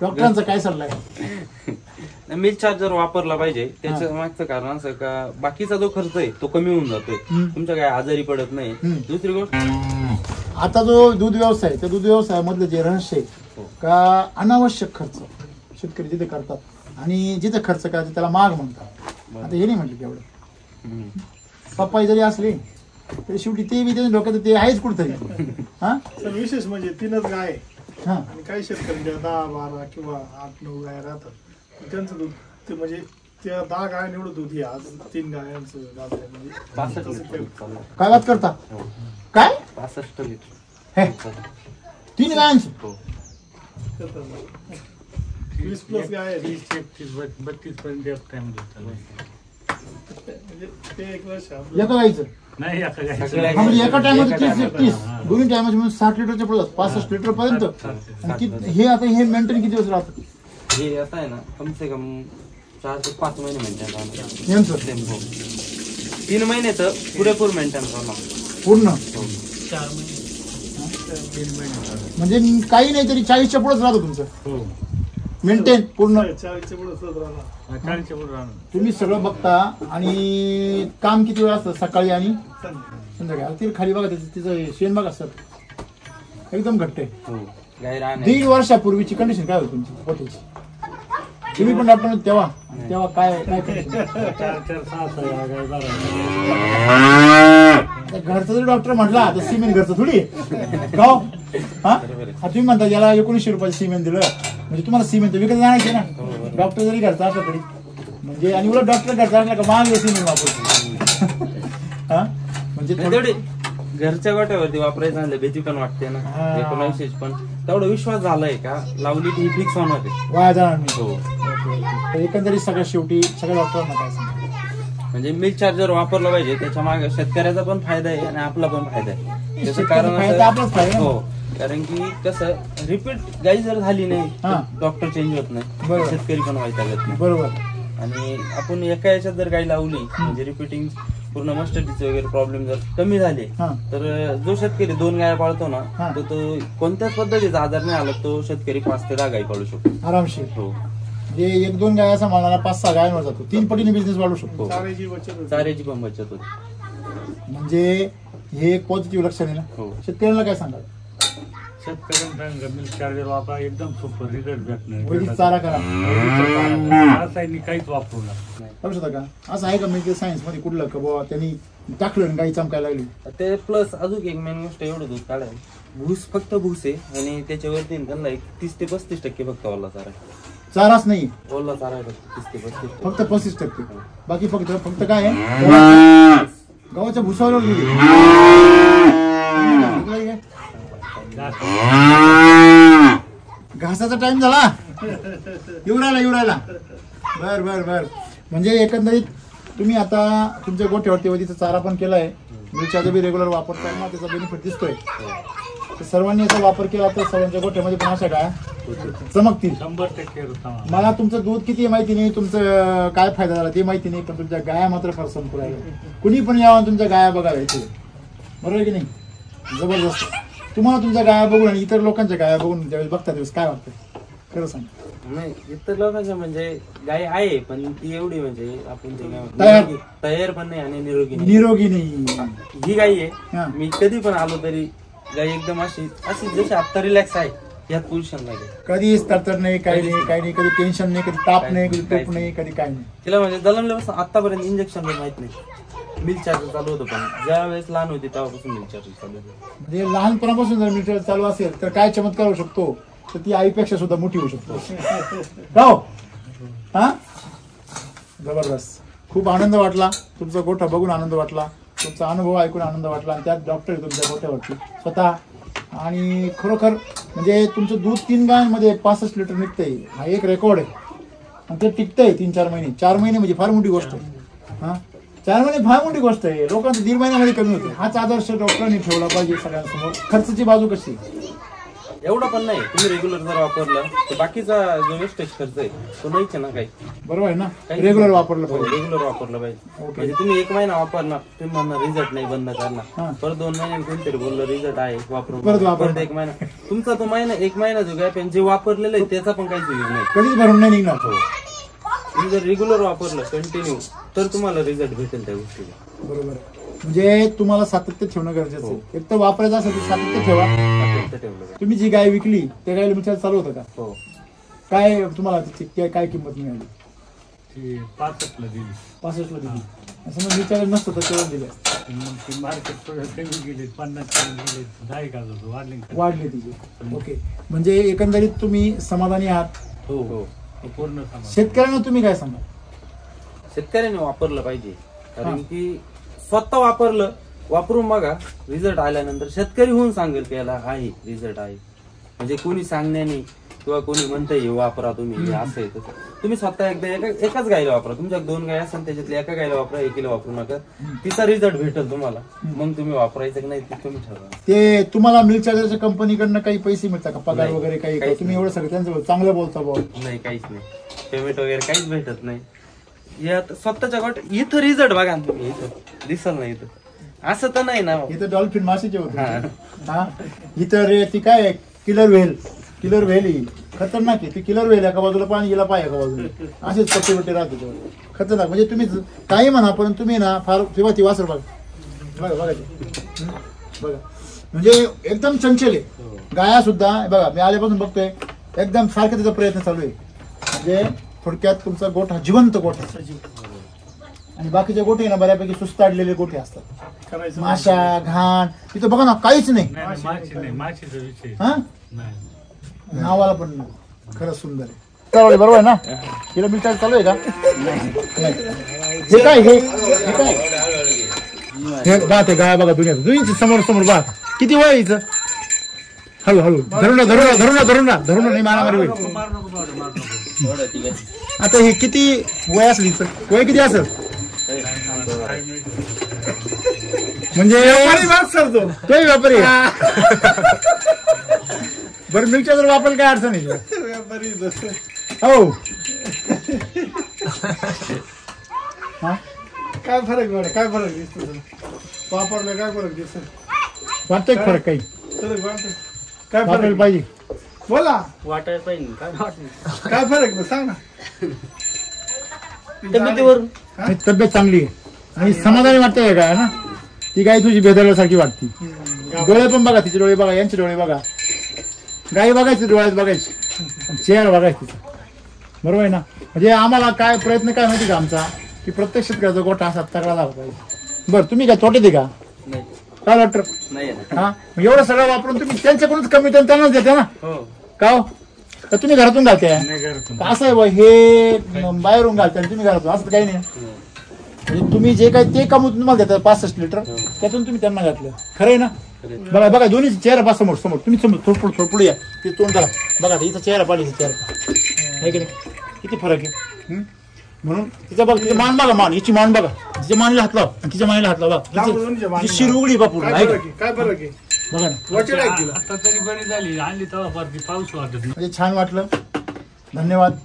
डॉक्टरांचा काय सल्ला आहे? मिल्क चार्जर वापरला पाहिजे. त्याच्या मागचं कारण असं का बाकीचा जो खर्च आहे तो कमी होऊन जातोय, तुमच्या काय आजारी पडत नाही. दुसरी गोष्ट, आता जो दूध व्यवसाय, त्या दूध व्यवसायामधलं जे रहस्य आहे का अनावश्यक खर्च शेतकरी जिथे करतात आणि जिथे खर्च करायचं त्याला महाग म्हणतात. आता हे नाही म्हटलं की एवढं पप्पाई जरी असली तरी शेवटी ते बी त्याच्या डोक्यात ते आहेच कुठतरी. हा, विशेष म्हणजे 3च गाय आणि काही शेतकऱ्यांच्या 10-12 किंवा 8-9 गाय राहतात. त्यांचं दूध ते म्हणजे त्या 10 गाय निवडत होती. आज 3 गायांचं काय बात करता? काय 65 लिटर 3 गायांचं? 20+ गाय 32 पर्यंत ते एक वर्ष एका गायचं नाही. म्हणजे एका टायमाला 30 दोन्ही टायमाचे म्हणून 60 लिटरच्या पुढे 65 लिटर पर्यंत. हे आता हे मेंटेन किती दिवस राहतं? हे आता आहे ना कम से कम 4 ते 5 महिने मेंटेन राहणार यांचं. 3 महिने तर पुरेपूर मेंटेन राहणार पूर्ण. म्हणजे काही नाही तरी 40च्या पुढेच राहतो तुमचं मेंटेन पूर्ण. 40च्या पुढे राहणार. तुम्ही सगळं बघता आणि काम किती वेळ असतं सकाळी आणि संध्याकाळी. ती खाली बघा तिचं शेण बघा सर एकदम घट्ट आहे. 1.5 वर्षापूर्वीची कंडिशन काय होती तुमची पोटाची? तुम्ही पण डॉक्टर तेव्हा काय घरचा जर डॉक्टर म्हटला तर सिमेंट घरचं थोडी गाव. हा तुम्ही म्हणता याला 1900 रुपयाचं सिमेंट दिलं म्हणजे तुम्हाला सिमेंट विकत जाण्याचे ना. डॉक्टर जरी घरचा असला तरी म्हणजे आणि उलट डॉक्टर घरचा असला का महाग सिमेंट वापरतो. हा म्हणजे तेवढे घरच्या गोट्यावरती वापरायचं झालं भीती पण वाटते ना. 1900 पण तेवढा विश्वास झालाय का लावली ती फिक्स होणार आहे, वाया जाणार नाही. एकंदरीत सगळ्या शेवटी सगळ्या डॉक्टरांना काय सांगतात म्हणजे मिल्क चार्जर वापरलं पाहिजे. त्याच्या मागे शेतकऱ्याचा पण फायदा आहे आणि आपला पण फायदा आहे. त्याचं कारण आपलाच फायदा. हो कारण की कसं रिपीट गाई जर झाली नाही डॉक्टर चेंज होत नाही, शेतकरी पण व्हायचा लागत नाही. बरोबर. आणि आपण एका याच्यात जर गाई लावली म्हणजे रिपीटिंग पूर्ण मस्टडीचे वगैरे प्रॉब्लेम जर कमी झाले तर जो शेतकरी 2 गाया पाळतो ना तो कोणत्याच पद्धतीचा आजार नाही आला तो शेतकरी 5 ते 10 गाई पाळू शकतो आरामशीर. हो जे 1-2 गाया सांभाळणारा 5-6 गायांवर जातो 3 पटीने बिझनेस वाढू शकतो. चाऱ्याची पण बचत होती. म्हणजे हे एक पॉझिटिव्ह लक्षण आहे ना. शेतकऱ्यांना काय सांगाल? शेतकऱ्यांना मिल्क चार्जर वापरा एकदम सुपर रिझल्ट भेटणार. वैदिक चारा करा. रासायनिक काहीच वापरू नका. करू शकता का असं आहे का मेडिकल सायन्स मध्ये कुठलं का बाबा त्यांनी टाकलं गाई चमकायला लागली ते प्लस अजून एक मेन गोष्ट एवढं दूध काढायला भूस फक्त भूस आहे आणि त्याच्यावरती त्यांना 30 ते 35% फक्त ओला चारा चाराच नाही ओला चारा 30 ते 35 फक्त 35%. बाकी फक्त काय आहे गव्हाच्या भुसावर घासाचा टाइम झाला येऊ राहिला. बर म्हणजे एकंदरीत तुम्ही आता तुमच्या गोठ्यावरती वधीचा चारा पण केलाय. मिरच्या बी रेग्युलर वापरताय ना त्याचा बेनिफिट दिसतोय. सर्वांनी याचा वापर केला तर सर्वांच्या गोठ्यामध्ये पण अशा गाय चमकतील. 100%. मला तुमचं दूध किती माहिती नाही, तुमचं काय फायदा झाला ते माहिती नाही, पण तुमच्या गाया मात्र फार संपूर आहे. कुणी पण यावं तुमच्या गाया बघायचे बरोबर की नाही. जबरदस्त. तुम्हाला तुमच्या गाया बघून आणि इतर लोकांच्या गाया बघून ज्यावेळेस बघता त्यावेळेस काय वाटतं खरं सांग? नाही इतर लोकांच्या म्हणजे गाय आहे पण ती एवढी म्हणजे आपण तयार पण नाही आणि निरोगी नाही. ही गाय आहे मी कधी पण आलो तरी गाय एकदम अशी जशी आता रिलॅक्स आहे यात पोझिशन लागेल. कधी तडतड नाही काही नाही कधी टेन्शन नाही, कधी ताप नाही, कधी टोप नाही, कधी काय नाही. तिला म्हणजे जन्मल्यापासून आतापर्यंत इंजेक्शन पण माहित नाही. मिल्क चार्जर चालू होतं पण ज्या वेळेस लहान होती तेव्हापासून मिल्क चार्जर चालू होतं. म्हणजे लहानपणापासून जर मिल्क चार्जर चालू असेल तर काय चमत्कार होऊ शकतो तर ती आईपेक्षा सुद्धा मोठी होऊ शकतो. हा जबरदस्त. खूप आनंद वाटला तुमचा गोठा बघून, आनंद वाटला तुमचा अनुभव ऐकून, आनंद वाटला. आणि त्यात डॉक्टर तुमच्या गोठ्यावरती स्वतः. आणि खरोखर म्हणजे तुमचं दूध 3 गायांमध्ये 65 लिटर निघतंय हा एक रेकॉर्ड आहे. आणि ते टिकतंय 3-4 महिने. 4 महिने म्हणजे फार मोठी गोष्ट आहे. हा 4 महिने फार मोठी गोष्ट आहे. लोकांचं 1.5 महिन्यामध्ये कमी होते. हाच आदर्श डॉक्टरांनी ठेवला पाहिजे सगळ्यांसमोर. खर्चाची बाजू कशी एवढं पण नाही. तुम्ही रेग्युलर जर वापरलं तर बाकीचा जो वेस्टेज खर्च आहे तो नाहीच ना काही. बरोबर आहे ना. रेग्युलर वापरलं पाहिजे. रेग्युलर वापरलं पाहिजे. म्हणजे तुम्ही 1 महिना वापरणार तुम्ही म्हणणार रिझल्ट नाही बंद करणार परत 2 महिन्यांनी कोणतरी बोललं रिझल्ट आहे वापरून परत 1 महिना तुमचा तो महिना 1 महिना जो गॅप जे वापरलेलं आहे त्याचा पण काहीच यूज नाही. कधीच भरून नाही निघणार. तुम्ही जर रेग्युलर वापरलं कंटिन्यू तर तुम्हाला रिझल्ट भेटेल त्या गोष्टीला. बरोबर. म्हणजे तुम्हाला सातत्य ठेवणं गरजेचं आहे. एक तर वापरायचं असेल तर सातत्य ठेवा. तुम्ही जी गाय विकली त्या गायला मिळायला चालू होतं का? हो. काय तुम्हाला त्याची काय किंमत मिळाली? 65ला दिली. 65ला दिली. असं मग विचार नसतं तर तेव्हा दिलं. मार्केट थोडं कमी गेले 50 गेले 10 वाढले तिचे. ओके. म्हणजे एकंदरीत तुम्ही समाधानी आहात? हो पूर्ण. शेतकऱ्यांना तुम्ही काय सांगा? शेतकऱ्यांनी वापरलं पाहिजे कारण की स्वतः वापरून बघा रिझल्ट आल्यानंतर शेतकरी होऊन सांगेल की याला आहे रिझल्ट आहे. म्हणजे कोणी सांगण्याने किंवा कोणी म्हणतंय हे वापरा तुम्ही असं आहे तसं. तुम्ही स्वतः एकदा एकाच गायला वापरा. तुमच्या 2 गाय असेल त्याच्यातल्या एका गायला वापरा, एकीला वापरू नका. तिचा रिझल्ट भेटेल तुम्हाला. मग तुम्ही वापरायचं की नाही ते तुम्ही ठरवा. ते तुम्हाला मिल्क चार्जरच्या कंपनीकडनं काही पैसे मिळतात का पगार वगैरे काही? तुम्ही एवढं सगळं त्यांचं चांगलं बोलता बोल? नाही काहीच नाही. पेमेंट वगैरे काहीच भेटत नाही. यात स्वतःच्या गोट इथं रिझल्ट बघा तुम्ही इथं दिसल नाही. इथं असं तर नाही ना इथं डॉल्फिन मासेचे होते हा इथं रे ती काय किलर व्हेल ही खतरनाक आहे ती किलर व्हेल एका बाजूला पाणी गेला पाय एका बाजूला असेच पट्टे पट्टे राहते तेव्हा खतरनाक म्हणजे तुम्ही काही म्हणा पण तुम्ही ना फार तेव्हा ती वासर बघा बघा म्हणजे एकदम चंचल आहे गाया सुद्धा बघा मी आल्यापासून बघतोय एकदम सारखं त्याचा प्रयत्न चालू आहे म्हणजे थोडक्यात तुमचा गोठा जिवंत गोठा आणि बाकीचे गोठे ना बऱ्यापैकी सुस्ताडलेले गोठे असतात माशा घाण तिथं बघा ना काहीच नाही हा नावाला पण नाही खरंच सुंदर आहे चालू बरोबर आहे ना तिला मिठाई चालू आहे का हे काय हे काय हे बात आहे गाय बघा दुनियाचं समोर समोर बात किती वय हिचं हळूहळू धरून नाही मारामारी होईल आता हे किती वय असली वय किती असेल म्हणजे तोही व्यापारी बरं मिरच्या जर वापर काय अडचण आहे हो काय फरक दिसतो वापरला काय फरक दिसतो वाटतोय फरक काही काय वाटायला पाहिजे बोला वाटायला पाहिजे काय फरक ना सांग ना तब्येत चांगली आहे आणि समाधानी वाटतंय काय ना ती गाय तुझी भेदरल्यासारखी वाटते डोळे पण बघा तिचे डोळे बघा यांचे डोळे बघा गाई बघायची डोळ्यात बघायची चेहरा बघायची बरोबर आहे ना म्हणजे आम्हाला काय प्रयत्न काय माहिती का आमचा की प्रत्येक शेतकऱ्याचा गोठा असा तगडा झाला पाहिजे बरं तुम्ही काय तोटे दे का काय डॉक्टर हा एवढं सगळं वापरून तुम्ही त्यांच्याकडूनच कमी त्यांनाच देते ना का हो तर तुम्ही घरातून घालते असं आहे हे बाहेरून घालते आणि तुम्ही घरातून असं काही नाही म्हणजे तुम्ही जे काही ते कमवून तुम्हाला देतात 65 लिटर त्यातून तुम्ही त्यांना घातलं खरं आहे ना बघा बघा दोन्ही चेहरा पा समोर तुम्ही थोडं या ते तोंड करा बघा हिचा चेहरा पाहिजे चेहरा आहे की नाही किती फरक आहे म्हणून तिचा बघा तिचा मान बघा मान हिची मान बघा तिच्या मानेला हात लाव तिच्या मानेला हात लावा शिर उघडी बापूर काय फरक आहे बघा ना आता तरी बरी झाली आणली तेव्हा पाऊस वाटत म्हणजे छान वाटलं धन्यवाद